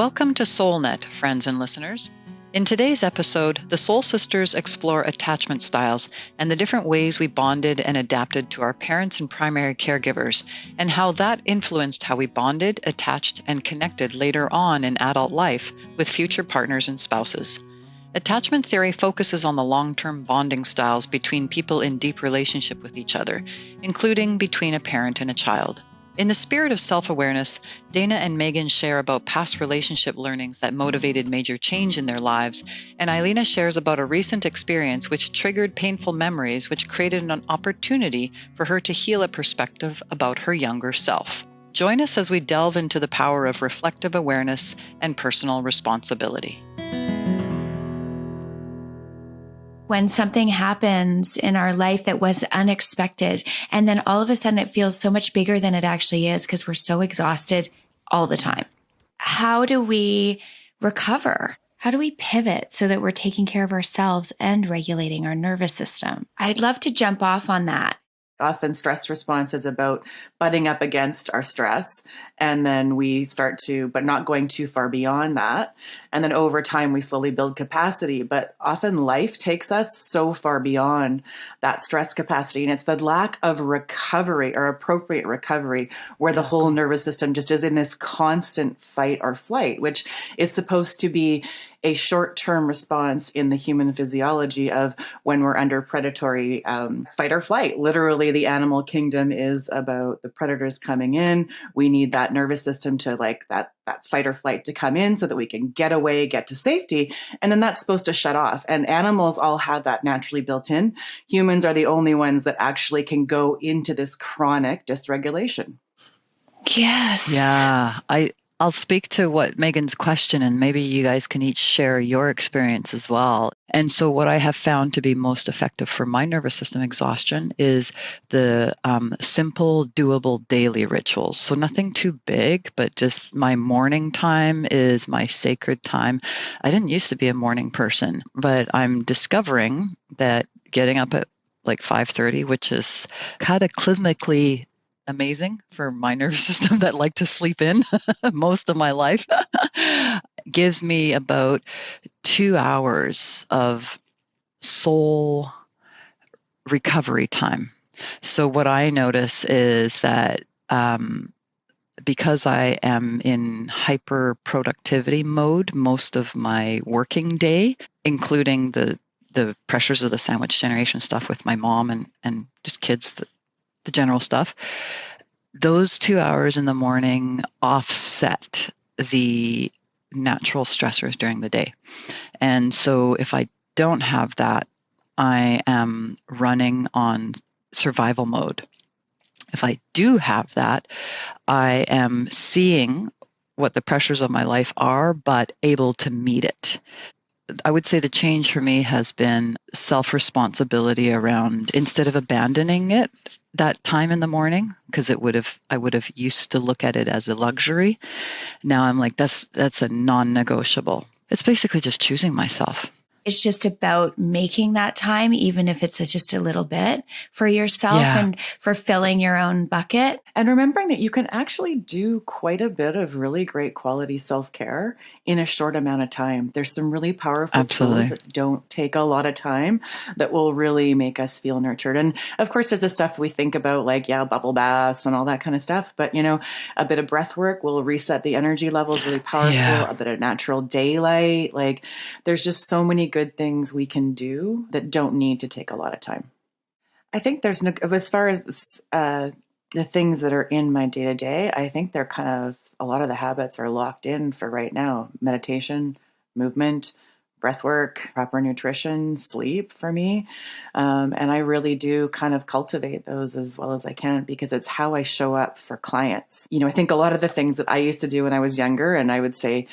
Welcome to SoulNet, friends and listeners. In today's episode, the Soul Sisters explore attachment styles and the different ways we bonded and adapted to our parents and primary caregivers, and how that influenced how we bonded, attached, and connected later on in adult life with future partners and spouses. Attachment theory focuses on the long-term bonding styles between people in deep relationship with each other, including between a parent and a child. In the spirit of self-awareness, Dayna and Megan share about past relationship learnings that motivated major change in their lives, and Islena shares about a recent experience which triggered painful memories, which created an opportunity for her to heal a perspective about her younger self. Join us as we delve into the power of reflective awareness and personal responsibility. When something happens in our life that was unexpected, and then all of a sudden it feels so much bigger than it actually is because we're so exhausted all the time. How do we recover? How do we pivot so that we're taking care of ourselves and regulating our nervous system? I'd love to jump off on that. Often stress response is about butting up against our stress. And then we start to, but not going too far beyond that. And then over time, we slowly build capacity. But often life takes us so far beyond that stress capacity. And it's the lack of recovery or appropriate recovery where the whole nervous system just is in this constant fight or flight, which is supposed to be a short-term response in the human physiology of when we're under predatory fight or flight. Literally, the animal kingdom is about the predators coming in. We need that nervous system to that fight or flight to come in so that we can get away, get to safety. And then that's supposed to shut off. And animals all have that naturally built in. Humans are the only ones that actually can go into this chronic dysregulation. Yes. Yeah, I'll speak to what Megan's question, and maybe you guys can each share your experience as well. And so what I have found to be most effective for my nervous system exhaustion is the simple, doable daily rituals. So nothing too big, but just my morning time is my sacred time. I didn't used to be a morning person, but I'm discovering that getting up at like 5:30, which is cataclysmically amazing for my nervous system that like to sleep in most of my life, gives me about 2 hours of soul recovery time. So what I notice is that because I am in hyper productivity mode most of my working day, including the pressures of the sandwich generation stuff with my mom and just kids, the general stuff, those 2 hours in the morning offset the natural stressors during the day. And so if I don't have that, I am running on survival mode. If I do have that, I am seeing what the pressures of my life are, but able to meet it. I would say the change for me has been self-responsibility around, instead of abandoning it that time in the morning, because I would have used to look at it as a luxury. Now I'm like, that's a non-negotiable. It's basically just choosing myself. It's just about making that time, even if it's just a little bit for yourself and for filling your own bucket. And remembering that you can actually do quite a bit of really great quality self-care in a short amount of time. There's some really powerful tools that don't take a lot of time that will really make us feel nurtured. And of course, there's the stuff we think about bubble baths and all that kind of stuff. But, a bit of breath work will reset the energy levels really powerful. Yeah. A bit of natural daylight. There's just so many good things we can do that don't need to take a lot of time. I think there's, as far as the things that are in my day-to-day, I think they're kind of, a lot of the habits are locked in for right now. Meditation, movement, breath work, proper nutrition, sleep for me. And I really do kind of cultivate those as well as I can because it's how I show up for clients. I think a lot of the things that I used to do when I was younger, and I would say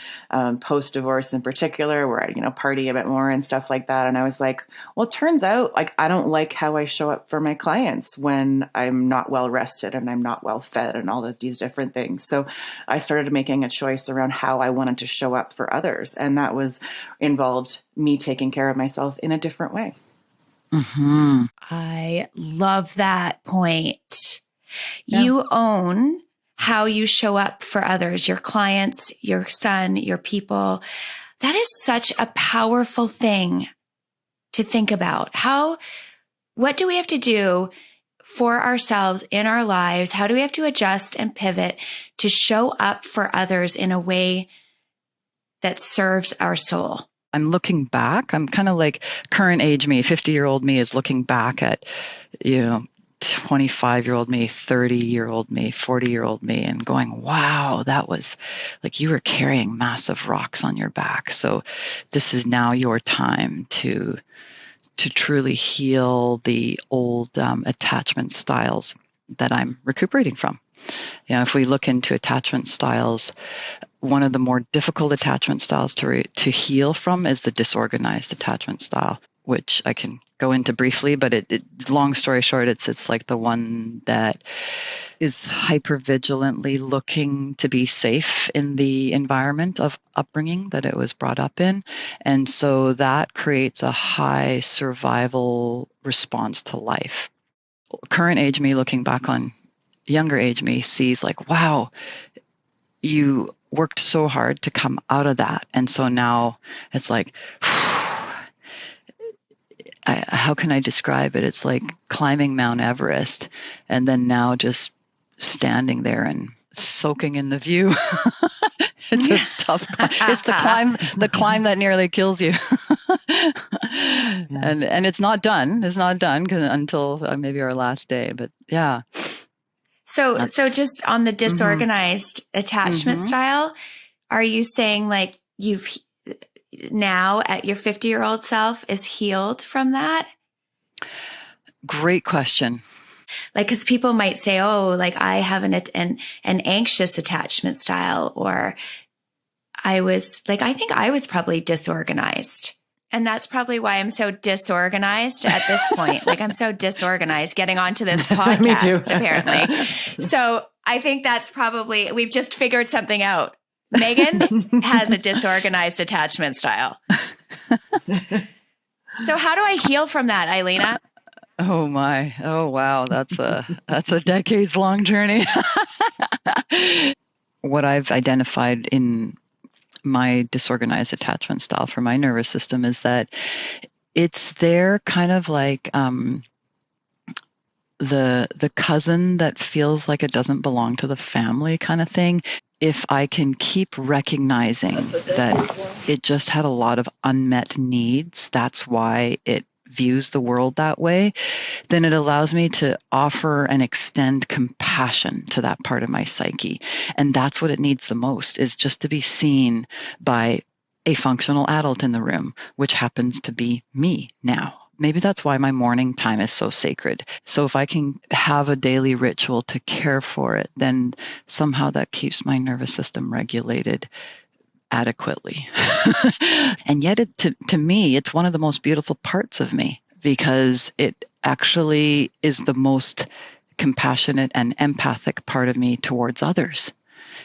post-divorce in particular, where I, party a bit more and stuff like that. And I was like, well, it turns out I don't like how I show up for my clients when I'm not well rested and I'm not well fed and all of these different things. So I started making a choice around how I wanted to show up for others. And that was involved me taking care of myself in a different way. I love that point. Yeah. You own how you show up for others, your clients, your son, your people. That is such a powerful thing to think about. What do we have to do for ourselves in our lives? How do we have to adjust and pivot to show up for others in a way that serves our soul? I'm looking back. I'm kind of like current age me, 50-year-old me is looking back at, 25-year-old me, 30-year-old me, 40-year-old me, and going, wow, that was like you were carrying massive rocks on your back. So this is now your time to truly heal the old attachment styles that I'm recuperating from. If we look into attachment styles, one of the more difficult attachment styles to heal from is the disorganized attachment style, which I can go into briefly, but long story short, it's like the one that is hypervigilantly looking to be safe in the environment of upbringing that it was brought up in. And so that creates a high survival response to life. Current age me looking back on younger age me sees like, wow, you worked so hard to come out of that. And so now it's like, how can I describe it? It's like climbing Mount Everest and then now just standing there and soaking in the view. It's a tough climb. It's the climb that nearly kills you. And it's not done. It's not done until maybe our last day. But yeah. So just on the disorganized attachment style, are you saying like you've now at your 50-year-old self is healed from that? Great question. Like, because people might say, oh, like I have an anxious attachment style, or I think I was probably disorganized. And that's probably why I'm so disorganized at this point. Like I'm so disorganized getting onto this podcast, Me too. apparently. So I think that's probably, we've just figured something out. Megan has a disorganized attachment style. So how do I heal from that, Islena? Oh my. Oh wow. That's a decades long journey. What I've identified in my disorganized attachment style for my nervous system is that it's there kind of like the cousin that feels like it doesn't belong to the family kind of thing. If I can keep recognizing that it just had a lot of unmet needs, that's why it views the world that way, then it allows me to offer and extend compassion to that part of my psyche. And that's what it needs the most, is just to be seen by a functional adult in the room, which happens to be me now. Maybe that's why my morning time is so sacred. So if I can have a daily ritual to care for it, then somehow that keeps my nervous system regulated adequately. And yet to me, it's one of the most beautiful parts of me, because it actually is the most compassionate and empathic part of me towards others.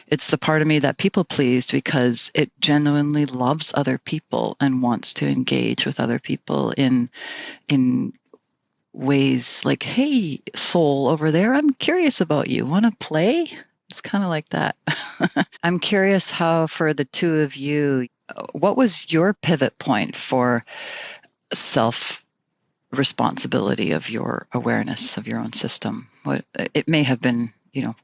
It's the part of me that people pleased because it genuinely loves other people and wants to engage with other people in ways like, hey, soul over there, I'm curious about you. Want to play? It's kind of like that. I'm curious how, for the two of you, what was your pivot point for self-responsibility of your awareness of your own system? It may have been,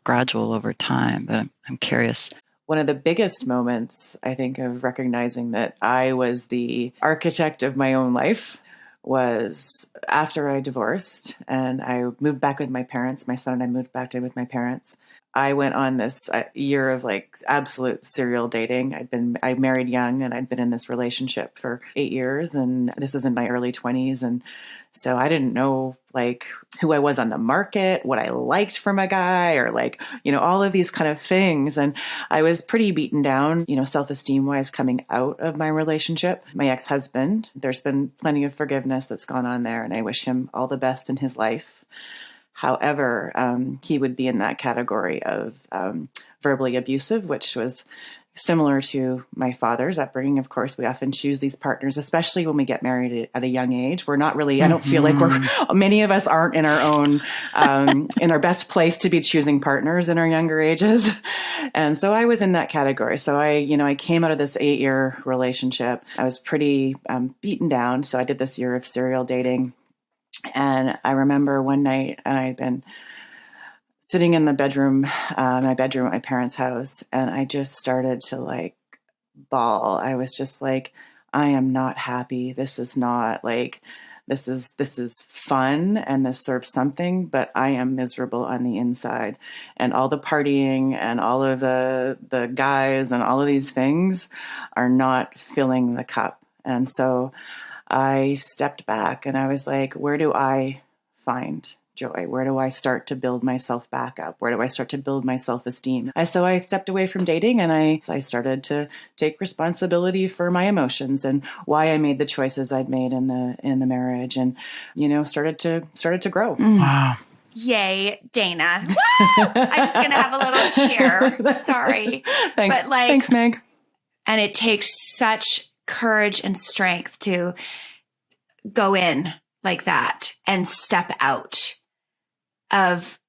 gradual over time, but I'm curious. One of the biggest moments, I think, of recognizing that I was the architect of my own life was after I divorced and I moved back with my parents. My son and I moved back in with my parents. I went on this year of like absolute serial dating. I married young and I'd been in this relationship for 8 years, and this was in my early 20s. And so I didn't know like who I was on the market, what I liked from a guy, or like, all of these kind of things. And I was pretty beaten down, self-esteem wise coming out of my relationship. My ex-husband, there's been plenty of forgiveness that's gone on there, and I wish him all the best in his life. However, he would be in that category of verbally abusive, which was similar to my father's upbringing. Of course, we often choose these partners, especially when we get married at a young age. We're not really, I don't feel like many of us aren't in our own, in our best place to be choosing partners in our younger ages. And so I was in that category. So I came out of this 8-year relationship. I was pretty beaten down. So I did this year of serial dating. And I remember one night I'd been sitting in the bedroom, my bedroom at my parents' house, and I just started to like bawl. I was just like, I am not happy. This is not like, this is fun and this serves something, but I am miserable on the inside. And all the partying and all of the guys and all of these things are not filling the cup. And so I stepped back and I was like, where do I find joy? Where do I start to build myself back up? Where do I start to build my self-esteem? So I stepped away from dating and I started to take responsibility for my emotions and why I made the choices I'd made in the marriage, and started to grow. Wow. Yay, Dayna. I'm just gonna have a little cheer. Sorry. Thanks. But like, thanks, Meg. And it takes such courage and strength to go in like that and step out of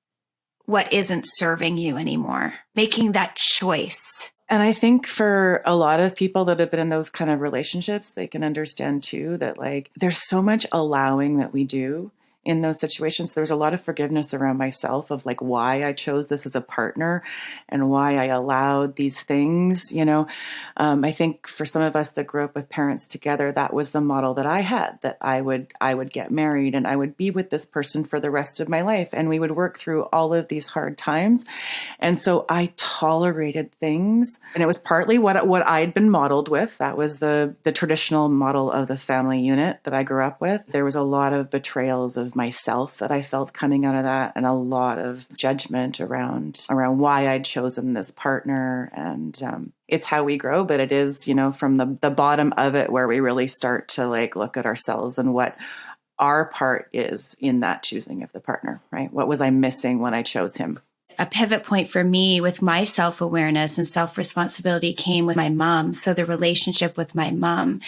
what isn't serving you anymore, making that choice. And I think for a lot of people that have been in those kind of relationships, they can understand too that like there's so much allowing that we do in those situations. There's a lot of forgiveness around myself of like why I chose this as a partner and why I allowed these things, I think for some of us that grew up with parents together, that was the model that I had, that I would get married and I would be with this person for the rest of my life. And we would work through all of these hard times. And so I tolerated things, and it was partly what I'd been modeled with. That was the traditional model of the family unit that I grew up with. There was a lot of betrayals of myself that I felt coming out of that, and a lot of judgment around why I'd chosen this partner. And it's how we grow, but it is, from the bottom of it where we really start to like look at ourselves and what our part is in that choosing of the partner, right? What was I missing when I chose him? A pivot point for me with my self-awareness and self-responsibility came with my mom. So the relationship with my mom,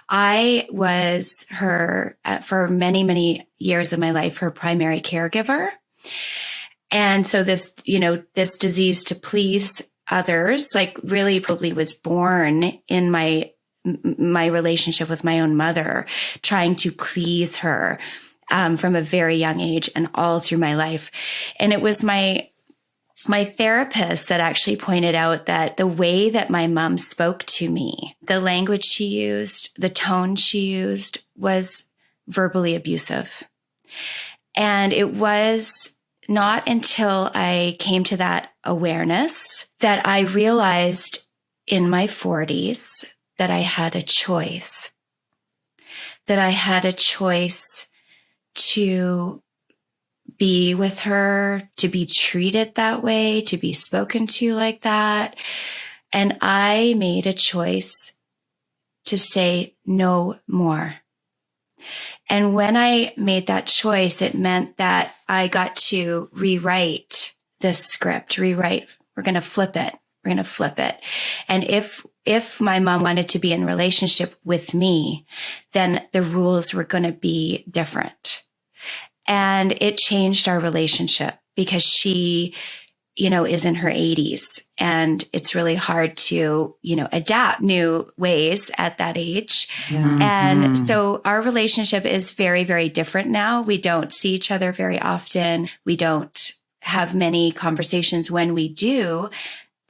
I was her, for many, many years of my life, her primary caregiver. And so this, this disease to please others, like really probably was born in my relationship with my own mother, trying to please her from a very young age and all through my life. And it was my therapist that actually pointed out that the way that my mom spoke to me, the language she used, the tone she used was verbally abusive. And it was not until I came to that awareness that I realized in my 40s that I had a choice, to be with her, to be treated that way, to be spoken to like that. And I made a choice to say no more. And when I made that choice, it meant that I got to rewrite this script, we're going to flip it. And if my mom wanted to be in relationship with me, then the rules were going to be different. And it changed our relationship because she, is in her 80s, and it's really hard to, adapt new ways at that age. Mm-hmm. And so our relationship is very, very different now. We don't see each other very often. We don't have many conversations. When we do,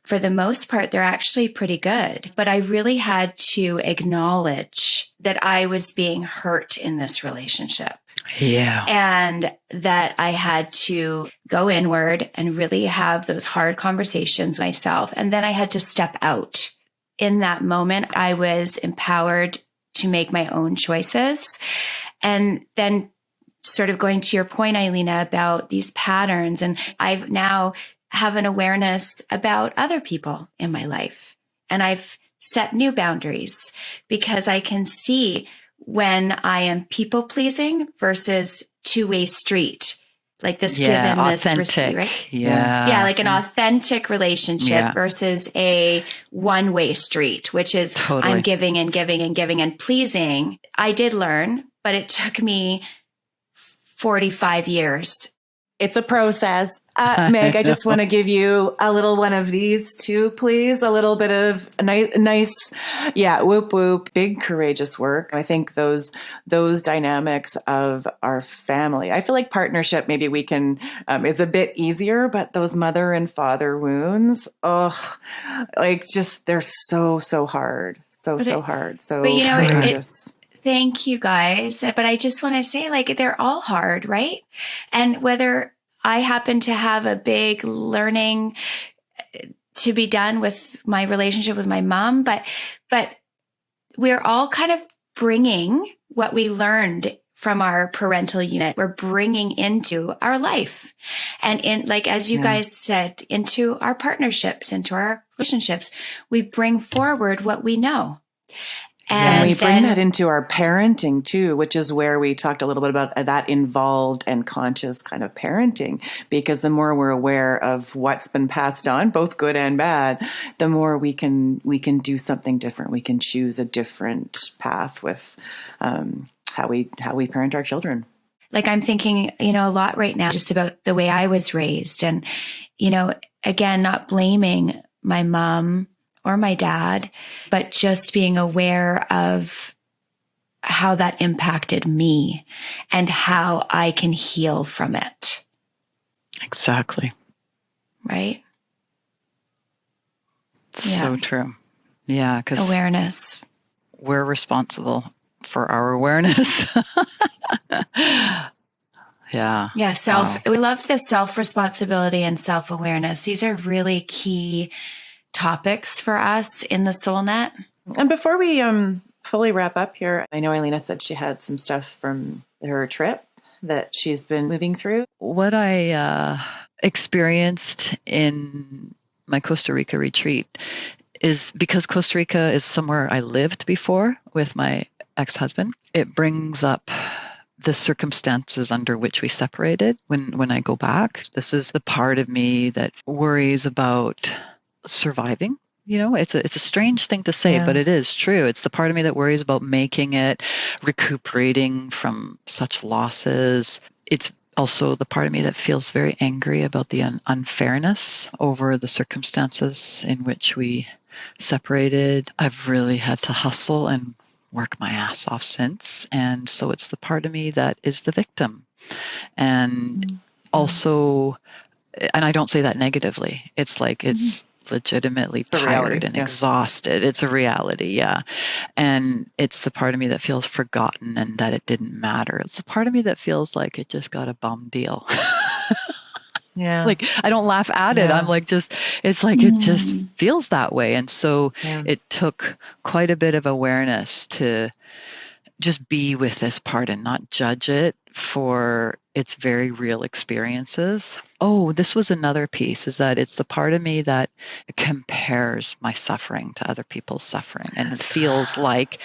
for the most part, they're actually pretty good. But I really had to acknowledge that I was being hurt in this relationship. Yeah. And that I had to go inward and really have those hard conversations myself. And then I had to step out. In that moment, I was empowered to make my own choices. And then sort of going to your point, Islena, about these patterns. And I've now have an awareness about other people in my life. And I've set new boundaries because I can see when I am people pleasing versus two-way street like this give Yeah, and this receive, authentic. right? Yeah. Yeah, like an authentic relationship versus a one-way street, which is I'm Totally. giving and giving and giving and pleasing. I did learn, but it took me 45 years. It's a process. Meg, I just want to give you a little one of these too, please. A little bit of nice, yeah, whoop whoop, big courageous work. I think those dynamics of our family. I feel like partnership, maybe we can, is a bit easier, but those mother and father wounds, like just they're so hard, so hard, so courageous. Thank you guys. But I just want to say, like, they're all hard, right? And whether I happen to have a big learning to be done with my relationship with my mom, but we're all kind of bringing what we learned from our parental unit. We're bringing into our life. And in, like, as you guys said, into our partnerships, into our relationships, we bring forward what we know. And we bring that into our parenting too, which is where we talked a little bit about that involved and conscious kind of parenting, because the more we're aware of what's been passed on, both good and bad, the more we can do something different. We can choose a different path with how we parent our children. Like, I'm thinking, a lot right now just about the way I was raised, and, again, not blaming my mom or my dad, but just being aware of how that impacted me and how I can heal from it. Exactly. Right? So true. Yeah, because awareness. We're responsible for our awareness. Yeah. We love the self-responsibility and self-awareness. These are really key topics for us in the SoulNet. And before we fully wrap up here, I know Islena said she had some stuff from her trip that she's been moving through. What I experienced in my Costa Rica retreat is, because Costa Rica is somewhere I lived before with my ex-husband, it brings up the circumstances under which we separated. When I go back, this is the part of me that worries about surviving. It's a strange thing to say, but it is true. It's the part of me that worries about making it, recuperating from such losses. It's also the part of me that feels very angry about the unfairness over the circumstances in which we separated. I've really had to hustle and work my ass off since. And so it's the part of me that is the victim. And also, and I don't say that negatively. It's like, it's legitimately tired and exhausted. It's a reality. Yeah. And it's the part of me that feels forgotten and that it didn't matter. It's the part of me that feels like it just got a bum deal. Yeah. Like, I don't laugh at it. I'm like, it's like, it just feels that way. And so it took quite a bit of awareness to just be with this part and not judge it for its very real experiences. Oh, this was another piece, is that it's the part of me that compares my suffering to other people's suffering and feels like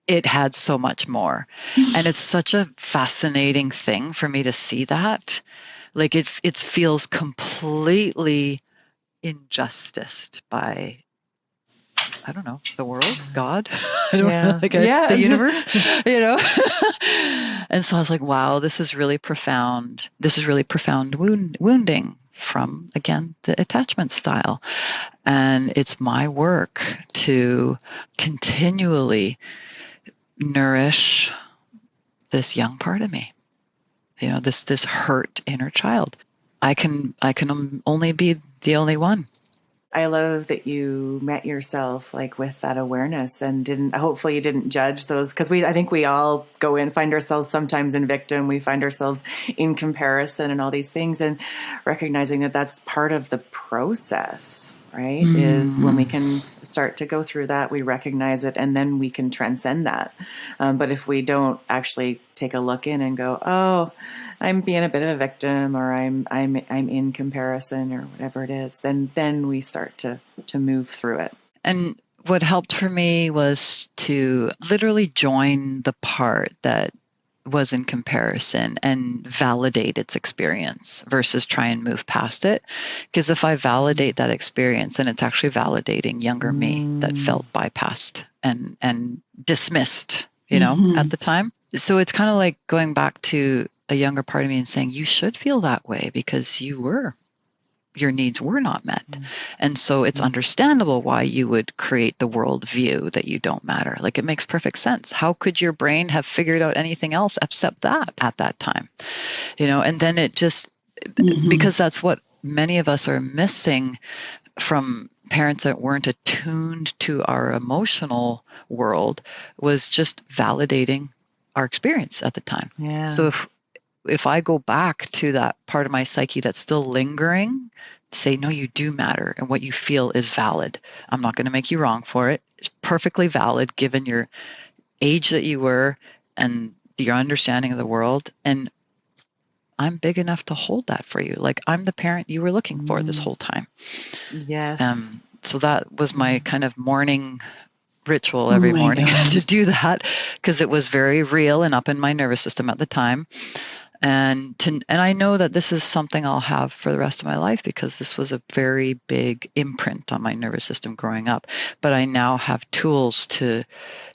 it had so much more. And it's such a fascinating thing for me to see that. Like, it feels completely injusticed by, I don't know, the world, God, the universe, And so I was like, wow, this is really profound. This is really profound wounding from, again, the attachment style. And it's my work to continually nourish this young part of me, this hurt inner child. I can only be the only one. I love that you met yourself like with that awareness and hopefully you didn't judge those, because I think we all go in, find ourselves sometimes in victim, we find ourselves in comparison and all these things, and recognizing that that's part of the process, right? Is when we can start to go through that, we recognize it, and then we can transcend that. But if we don't actually take a look in and go, oh, I'm being a bit of a victim, or I'm in comparison, or whatever it is, then we start to move through it. And what helped for me was to literally join the part that was in comparison and validate its experience versus try and move past it. Because if I validate that experience, and it's actually validating younger me that felt bypassed and dismissed, at the time. So it's kind of like going back to a younger part of me and saying, you should feel that way because your needs were not met. And so it's understandable why you would create the worldview that you don't matter. Like, it makes perfect sense. How could your brain have figured out anything else except that at that time? And then it just, because that's what many of us are missing from parents that weren't attuned to our emotional world, was just validating our experience at the time. Yeah. So if I go back to that part of my psyche that's still lingering, say, no, you do matter, and what you feel is valid. I'm not going to make you wrong for it. It's perfectly valid given your age that you were and your understanding of the world. And I'm big enough to hold that for you. Like, I'm the parent you were looking for this whole time. Yes. So that was my kind of morning ritual every morning to do that, because it was very real and up in my nervous system at the time. And I know that this is something I'll have for the rest of my life, because this was a very big imprint on my nervous system growing up. But I now have tools to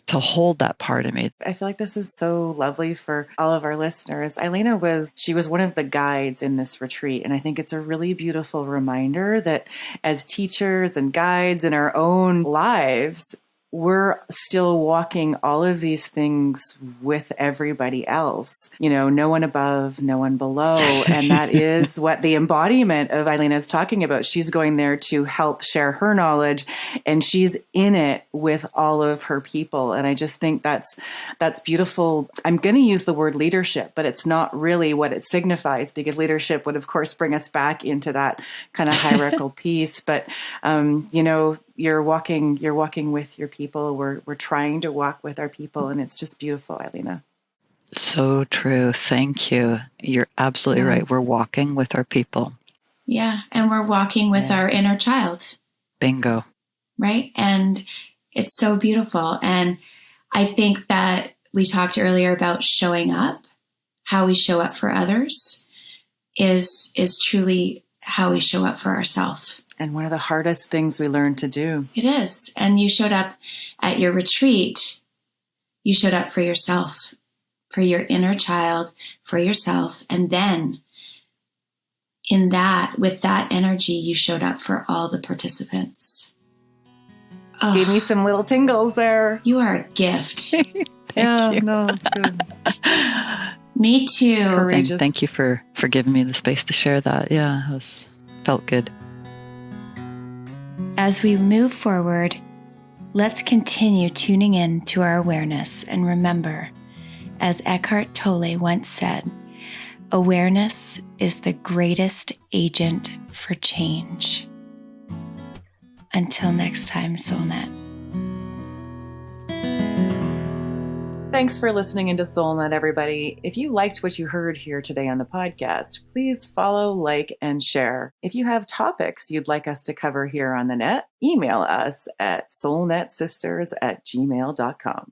hold that part of me. I feel like this is so lovely for all of our listeners. Islena was one of the guides in this retreat. And I think it's a really beautiful reminder that as teachers and guides in our own lives, we're still walking all of these things with everybody else. No one above, no one below. And that is what the embodiment of Islena is talking about. She's going there to help share her knowledge, and she's in it with all of her people. And I just think that's beautiful. I'm going to use the word leadership, but it's not really what it signifies, because leadership would, of course, bring us back into that kind of hierarchical piece. But, you're walking with your people. We're trying to walk with our people, and it's just beautiful, Islena. So true. Thank you. You're absolutely right. We're walking with our people. Yeah. And we're walking with our inner child. Bingo. Right. And it's so beautiful. And I think that we talked earlier about showing up, how we show up for others is truly how we show up for ourselves. And one of the hardest things we learn to do. It is. And you showed up at your retreat. You showed up for yourself, for your inner child, for yourself. And then with that energy, you showed up for all the participants. Oh, gave me some little tingles there. You are a gift. Thank you. No, it's good. Me too. Courageous. Thank you for giving me the space to share that. Yeah, it felt good. As we move forward, let's continue tuning in to our awareness and remember, as Eckhart Tolle once said, awareness is the greatest agent for change. Until next time, SoulNet. Thanks for listening into SoulNet, everybody. If you liked what you heard here today on the podcast, please follow, like, and share. If you have topics you'd like us to cover here on the net, email us at soulnetsisters@gmail.com.